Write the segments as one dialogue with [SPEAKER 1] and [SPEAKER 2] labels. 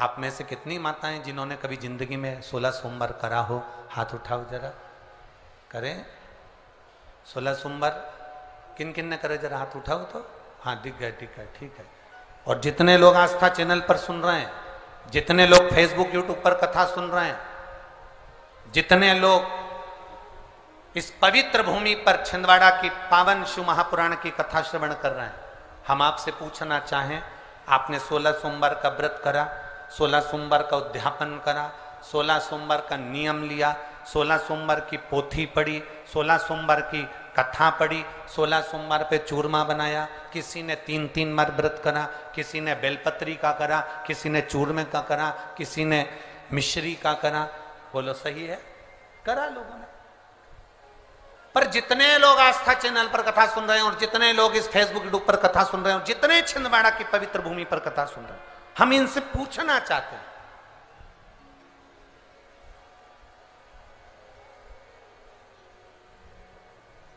[SPEAKER 1] आप में से कितनी माताएं जिन्होंने कभी जिंदगी में 16 सोमवार करा हो, हाथ उठाओ जरा। करें 16 सोमवार किन किन ने करे, जरा हाथ उठाओ तो। हाँ दिख गए, ठीक है, ठीक है। और जितने लोग आस्था चैनल पर सुन रहे हैं, जितने लोग फेसबुक यूट्यूब पर कथा सुन रहे हैं, जितने लोग इस पवित्र भूमि पर छिंदवाड़ा की पावन शिव महापुराण की कथा श्रवण कर रहे हैं, हम आपसे पूछना चाहें, आपने 16 सोमवार का व्रत करा, 16 सोमवार का उद्यापन करा, 16 सोमवार का नियम लिया, 16 सोमवार की पोथी पढ़ी, 16 सोमवार की कथा पढ़ी, 16 सोमवार पे चूरमा बनाया, किसी ने 3-3 बार व्रत करा, किसी ने बेलपत्री का करा, किसी ने चूरमे का करा, किसी ने मिश्री का करा। बोलो सही है, करा लोगों ने। पर जितने लोग आस्था चैनल पर कथा सुन रहे हैं और जितने लोग इस फेसबुक यूट्यूब पर कथा सुन रहे हैं और जितने छिंदवाड़ा की पवित्र भूमि पर कथा सुन रहे हैं, हम इनसे पूछना चाहते हैं,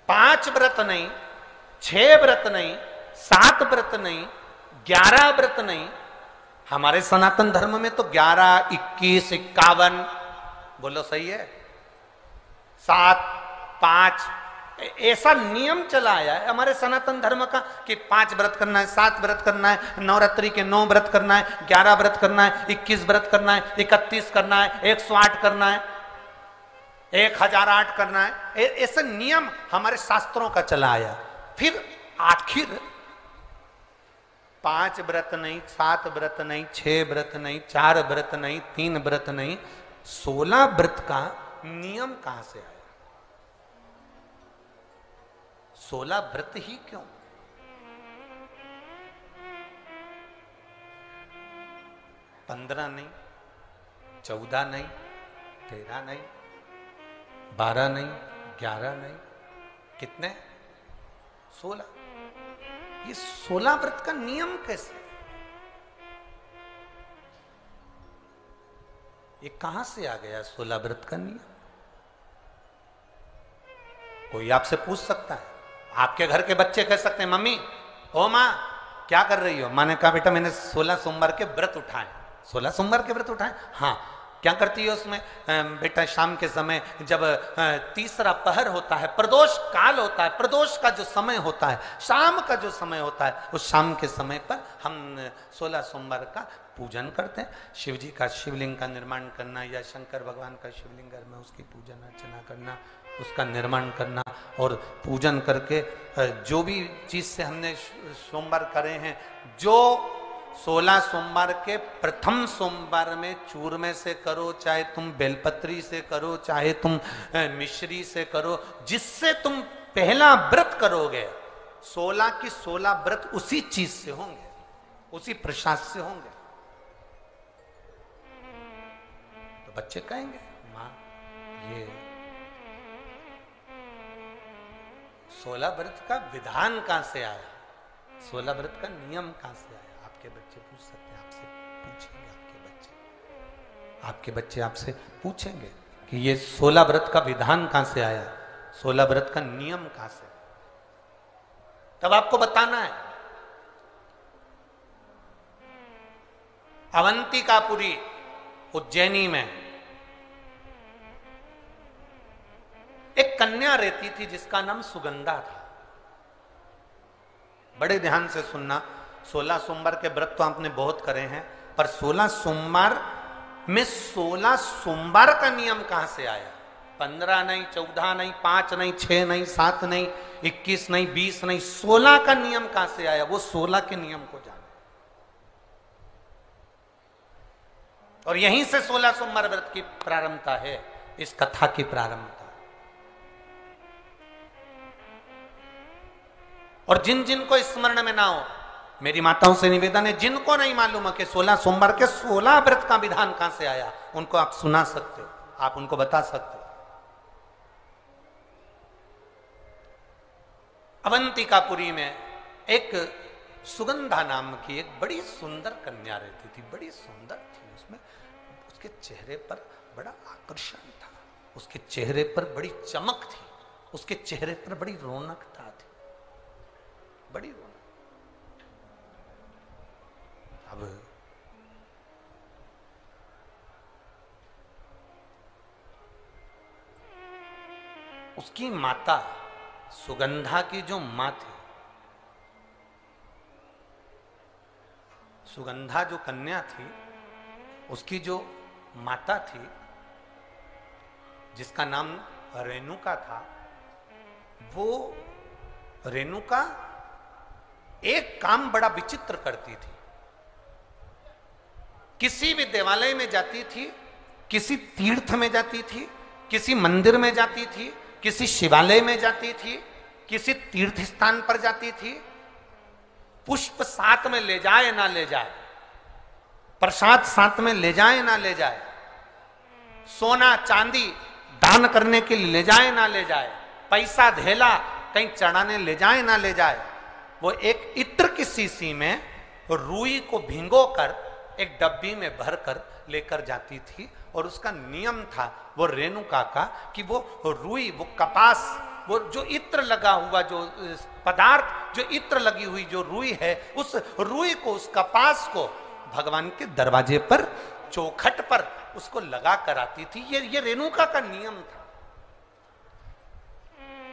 [SPEAKER 1] पांच व्रत नहीं, 6 व्रत नहीं, 7 व्रत नहीं, 11 व्रत नहीं, हमारे सनातन धर्म में तो 11, 21, 51, बोलो सही है, 7, 5 ऐसा नियम चला आया है हमारे सनातन धर्म का कि 5 व्रत करना है, 7 व्रत करना है, नवरात्रि के 9 व्रत करना है, 11 व्रत करना है, 21 व्रत करना है, 31 करना है, 108 करना है, 1008 करना है। ऐसा नियम हमारे शास्त्रों का चला आया। फिर आखिर 5 व्रत नहीं, 7 व्रत नहीं, 6 व्रत नहीं, 4 व्रत नहीं, 3 व्रत नहीं, 16 व्रत का नियम कहां से आया? 16 व्रत ही क्यों? 15 नहीं, 14 नहीं, 13 नहीं, 12 नहीं, 11 नहीं, कितने? 16। ये 16 व्रत का नियम कैसे? ये कहां से आ गया 16 व्रत का नियम? कोई आपसे पूछ सकता है, आपके घर के बच्चे कह सकते हैं, मम्मी ओ माँ क्या कर रही हो? माँ ने कहा बेटा मैंने 16 सोमवार के व्रत उठाए। 16 सोमवार के व्रत उठाए? हाँ। क्या करती है उसमें? बेटा शाम के समय जब तीसरा पहर होता है, प्रदोष काल होता है, प्रदोष का जो समय होता है, शाम का जो समय होता है, उस शाम के समय पर हम 16 सोमवार का पूजन करते हैं। शिव जी का शिवलिंग का निर्माण करना या शंकर भगवान का शिवलिंग घर में उसकी पूजन अर्चना करना, उसका निर्माण करना और पूजन करके जो भी चीज से हमने सोमवार करे हैं, जो 16 सोमवार के प्रथम सोमवार में चूरमे से करो, चाहे तुम बेलपत्री से करो, चाहे तुम मिश्री से करो, जिससे तुम पहला व्रत करोगे, 16 की 16 व्रत उसी चीज से होंगे, उसी प्रसाद से होंगे। तो बच्चे कहेंगे माँ ये 16 व्रत का विधान कहां से आया, 16 व्रत का नियम कहां से आया? आपके बच्चे पूछ सकते हैं, आपसे पूछेंगे, आपके बच्चे आपसे पूछेंगे कि ये 16 व्रत का विधान कहां से आया, 16 व्रत का नियम कहां से? तब आपको बताना है। अवंतिकापुरी उज्जैनी में एक कन्या रहती थी जिसका नाम सुगंधा था। बड़े ध्यान से सुनना, 16 सोमवार के व्रत तो आपने बहुत करे हैं, पर 16 सोमवार में 16 सोमवार का नियम कहां से आया? 15 नहीं, 14 नहीं, 5 नहीं, 6 नहीं, 7 नहीं, 21 नहीं, 20 नहीं, 16 का नियम कहां से आया? वो 16 के नियम को जाने। और यहीं से 16 सोमवार व्रत की प्रारंभता है, इस कथा की प्रारंभता। और जिन जिन को स्मरण में ना हो, मेरी माताओं से निवेदन है, जिनको नहीं मालूम है कि 16 सोमवार के 16 व्रत का विधान कहां से आया, उनको आप सुना सकते हो, आप उनको बता सकते हो। अवंतिकापुरी में एक सुगंधा नाम की एक बड़ी सुंदर कन्या रहती थी, बड़ी सुंदर थी। उसमें उसके चेहरे पर बड़ा आकर्षण था, उसके चेहरे पर बड़ी चमक थी, उसके चेहरे पर बड़ी रौनकता थी, बड़ी रौनक। अब उसकी माता सुगंधा की जो मां थी, सुगंधा जो कन्या थी, उसकी जो माता थी जिसका नाम रेणुका था, वो रेणुका एक काम बड़ा विचित्र करती थी। किसी भी देवालय में जाती थी, किसी तीर्थ में जाती थी, किसी मंदिर में जाती थी, किसी शिवालय में जाती थी, किसी तीर्थ स्थान पर जाती थी, पुष्प साथ में ले जाए ना ले जाए, प्रसाद साथ में ले जाए ना ले जाए, सोना चांदी दान करने के लिए ले जाए ना ले जाए, पैसा धेला कहीं चढ़ाने ले जाए ना ले जाए, वो एक इत्र की शीशी में रुई को भिंगोकर एक डब्बी में भरकर लेकर जाती थी। और उसका नियम था वो रेणुका का कि वो रुई, वो कपास, वो जो इत्र लगा हुआ जो पदार्थ, जो इत्र लगी हुई जो रुई है, उस रुई को, उस कपास को भगवान के दरवाजे पर, चौखट पर उसको लगा कर आती थी। ये रेणुका का नियम था,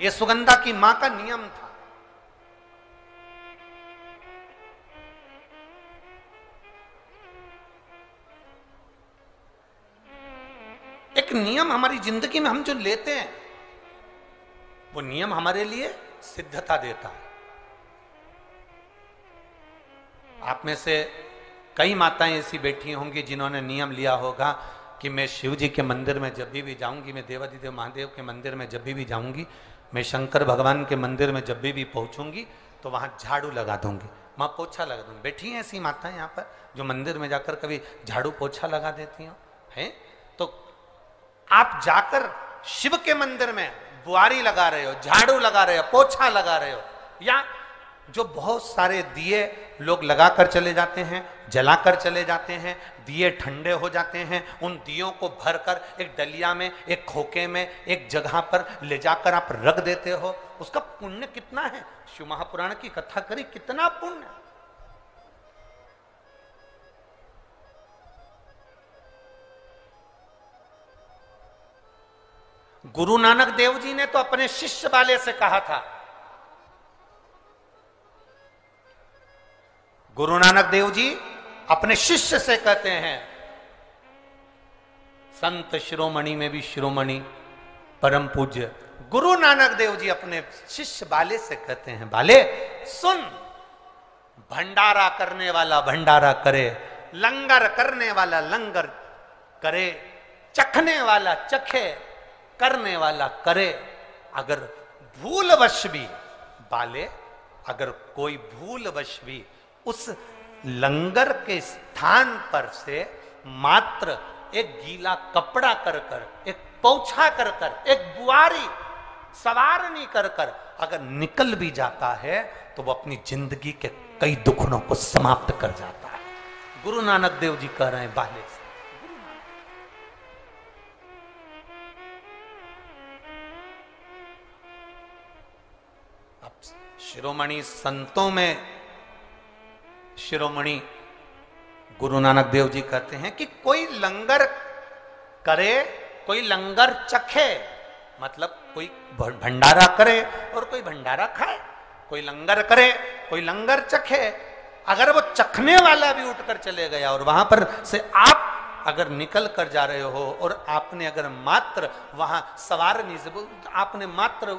[SPEAKER 1] ये सुगंधा की मां का नियम था। एक नियम हमारी जिंदगी में हम जो लेते हैं, वो नियम हमारे लिए सिद्धता देता है। आप में से कई माताएं ऐसी बैठी होंगी जिन्होंने नियम लिया होगा कि मैं शिव जी के मंदिर में जब भी जाऊंगी, मैं देवादिदेव महादेव के मंदिर में जब भी जाऊंगी, मैं शंकर भगवान के मंदिर में जब भी पहुंचूंगी तो वहां झाड़ू लगा दूंगी, मां पोछा लगा दूंगी। बैठी हैं ऐसी माताएं यहाँ पर जो मंदिर में जाकर कभी झाड़ू पोछा लगा देती हो, हैं? तो आप जाकर शिव के मंदिर में बुआरी लगा रहे हो, झाड़ू लगा रहे हो, पोछा लगा रहे हो, या जो बहुत सारे दिए लोग लगाकर चले जाते हैं, जलाकर चले जाते हैं, दिए ठंडे हो जाते हैं, उन दियों को भरकर एक डलिया में, एक खोके में, एक जगह पर ले जाकर आप रख देते हो, उसका पुण्य कितना है? शिव महापुराण की कथा करी, कितना पुण्य। गुरु नानक देव जी ने तो अपने शिष्य वाले से कहा था, गुरु नानक देव जी अपने शिष्य से कहते हैं, संत शिरोमणि में भी शिरोमणि परम पूज्य गुरु नानक देव जी अपने शिष्य बाले से कहते हैं, बाले सुन, भंडारा करने वाला भंडारा करे, लंगर करने वाला लंगर करे, चखने वाला चखे, करने वाला करे। अगर भूलवश भी, बाले, अगर कोई भूलवश भी उस लंगर के स्थान पर से मात्र एक गीला कपड़ा कर कर, एक पोछा कर कर, एक बुआरी सवारनी कर कर अगर निकल भी जाता है तो वो अपनी जिंदगी के कई दुखड़ों को समाप्त कर जाता है। गुरु नानक देव जी कह रहे हैं बाले से। अब शिरोमणि संतों में शिरोमणि गुरु नानक देव जी कहते हैं कि कोई लंगर करे, कोई लंगर चखे, मतलब कोई भंडारा करे और कोई भंडारा खाए, कोई लंगर करे, कोई लंगर चखे। अगर वो चखने वाला भी उठकर चले गया और वहां पर से आप अगर निकल कर जा रहे हो और आपने अगर मात्र वहां सवारनी से आपने मात्र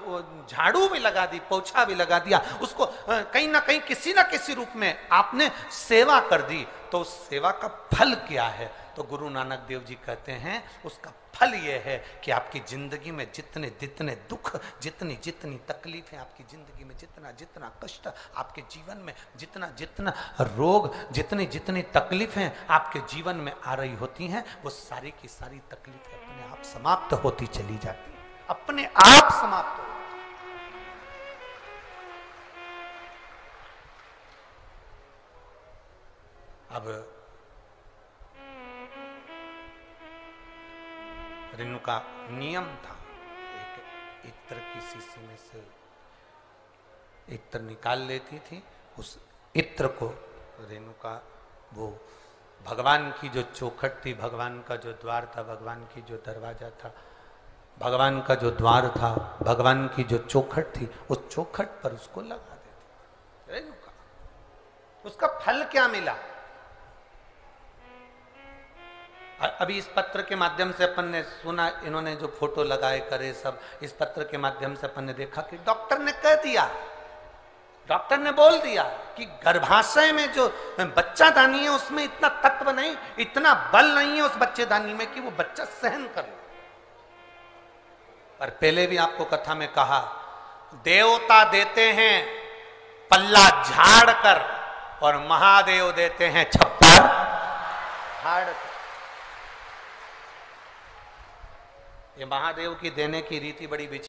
[SPEAKER 1] झाड़ू भी लगा दी, पोछा भी लगा दिया, उसको कहीं ना कहीं किसी ना किसी रूप में आपने सेवा कर दी, तो उस सेवा का फल क्या है? तो गुरु नानक देव जी कहते हैं उसका फल यह है कि आपकी जिंदगी में जितने जितने दुख, जितनी जितनी तकलीफें, आपकी जिंदगी में जितना जितना कष्ट, आपके जीवन में जितना जितना रोग, जितनी जितनी तकलीफें आपके जीवन में आ रही होती हैं, वो सारी की सारी तकलीफें अपने आप समाप्त होती चली जाती हैं, अपने आप समाप्त हो। अब रेणुका नियम था, एक इत्र की शीशी में से इत्र निकाल लेती थी, उस इत्र को रेणुका वो भगवान की जो चौखट थी, भगवान का जो द्वार था, भगवान की जो दरवाजा था, भगवान का जो द्वार था, भगवान की जो चौखट थी, उस चौखट पर उसको लगा देते। रेणुका, उसका फल क्या मिला? अभी इस पत्र के माध्यम से अपन ने सुना, इन्होंने जो फोटो लगाए करे सब, इस पत्र के माध्यम से अपन ने देखा कि डॉक्टर ने कह दिया, डॉक्टर ने बोल दिया कि गर्भाशय में जो बच्चादानी है उसमें इतना तत्व नहीं, इतना बल नहीं है उस बच्चेदानी में कि वो बच्चा सहन कर ले। पर पहले भी आपको कथा में कहा, देवता देते हैं पल्ला झाड़ कर और महादेव देते हैं छप्पर फाड़ कर। ये महादेव की देने की रीति बड़ी विचित्र